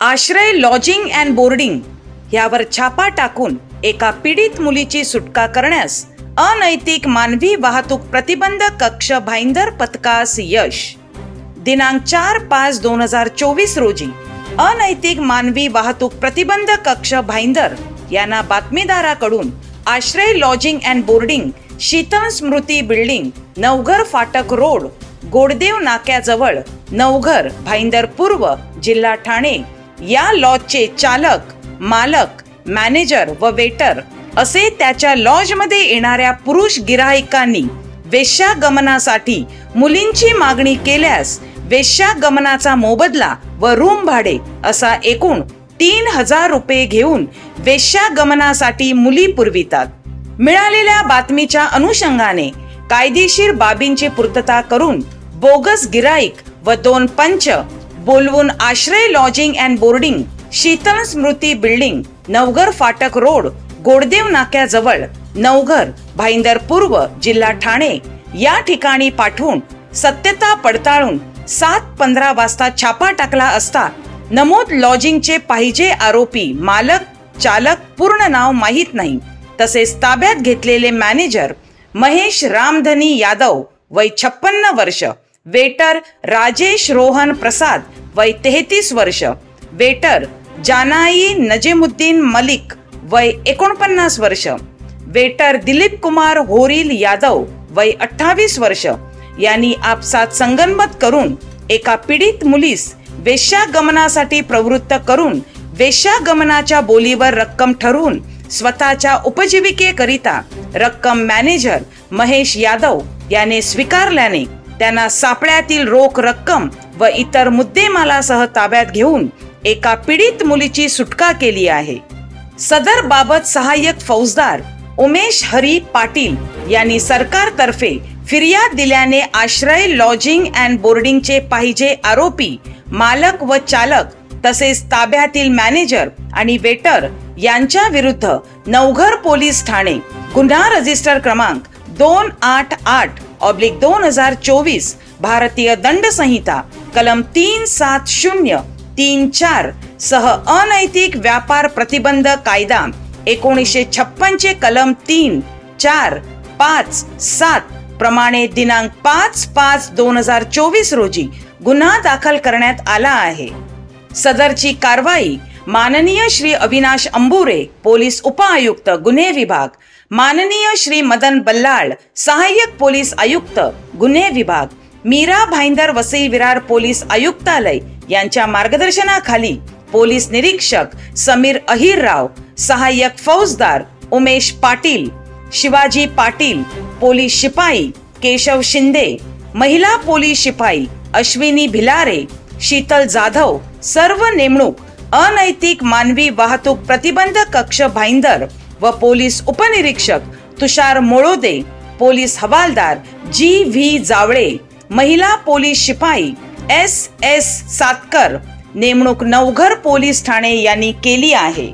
आश्रय lodging and boarding यावर छापा टाकून एका पीडित मुलीची सुटका करण्यास अनैतिक मानवी वाहतूक प्रतिबंधक कक्ष भाईंदर पथकास यश। दिनांक 4/5/2024 रोजी अनैतिक मानवी वाहतूक प्रतिबंधक कक्ष भाईंदर यांना बातमीदाराकडून Ashray lodging and boarding, Sheetal Smruti building, Navghar Phatak road, Goddev नाक्याजवळ, नवघर, भाईंदर पूर्व, जिल्हा ठाणे या लॉजचे चालक, मालक, मॅनेजर व वेटर असे त्याच्या लॉजमध्ये येणाऱ्या पुरुष गिराहिकांनी वेश्यागमनासाठी मुलींची मागणी केल्यास वेश्यागमनाचा मोबदला व रूम भाडे असा एकूण 3000 रुपये घेऊन वेश्यागमनासाठी मुली पुरवितात। मिळालेल्या बातमीच्या अनुषंगाने कायदेशीर बाबींची पूर्तता करून बोगस गिराईक व 2 पंच बोलवून Ashray lodging and boarding, Sheetal Smruti building, Navghar Phatak road, Goddev नाक्याजवळ, नवघर, भाईंदर पूर्व, जिल्हा ठाणे या ठिकाणी पाठवून सत्यता पडताळून 7:15 वाजता छापा टाकला असता नमूद लॉजिंगचे पाहिजे आरोपी मालक, चालक पूर्ण नाव माहीत नाही तसेच ताब्यात घेतलेले मॅनेजर महेश रामधनी यादव वय 56 वर्ष, वेटर राजेश रोहन प्रसाद वय 33 वर्ष, वेटर जानाई नजीमुद्दीन मलिक वय 49 वर्ष, वेटर दिलीप कुमार होरिल यादव वय 28 वर्ष यांनी आपसात संगनमत करून एका पीडित मुलीस वेश्यागमनासाठी प्रवृत्त करून वेश्यागमनाच्या बोलीवर रक्कम ठरवून स्वतःच्या उपजीविकेकरिता रक्कम मॅनेजर महेश यादव याने स्वीकारल्याने त्यांना सापळ्यातील रोख रक्कम व इतर मुद्देमालासह ताब्यात घेऊन एका पीडित मुलीची सुटका केली आहे। सदर बाबत सहाय्यक फौजदार उमेश हरी पाटील यांनी सरकारतर्फे फिर्याद दिल्याने आश्रय लॉजिंग अँड बोर्डिंगचे पाहिजे आरोपी मालक व चालक तसेच ताब्यातील मॅनेजर आणि वेटर यांच्या विरुद्ध नवघर पोलीस ठाणे गुन्हा रजिस्टर क्रमांक 288/2024 भारतीय दंड संहिता कलम 37034 सह अनैतिक व्यापार प्रतिबंध कायदा 1956 चे कलम 3, 4, 5, 7 प्रमाणे दिनांक 5/5/2024 रोजी गुन्हा दाखल करण्यात आला आहे। सदरची कारवाई माननीय श्री अविनाश अंबुरे, पोलीस उपआयुक्त गुन्हे विभाग, माननीय श्री मदन बल्लाळ, सहाय्यक पोलीस आयुक्त गुन्हे विभाग, मीरा भाईंदर वसई विरार पोलीस आयुक्तालय यांच्या मार्गदर्शनाखाली पोलीस निरीक्षक समीर अहिरराव, सहाय्यक फौजदार उमेश पाटील, शिवाजी पाटील, पोलीस शिपाई केशव शिंदे, महिला पोलीस शिपाई अश्विनी भिलारे, शीतल जाधव सर्व नेमणूक अनैतिक मानवी वाहतूक प्रतिबंधक कक्ष भाईंदर व पोलीस उपनिरीक्षक तुषार मोळोदे, पोलीस हवालदार GV जावळे, महिला पोलीस शिपाई SS सातकर नेमणूक नवघर पोलीस ठाणे यांनी केली आहे।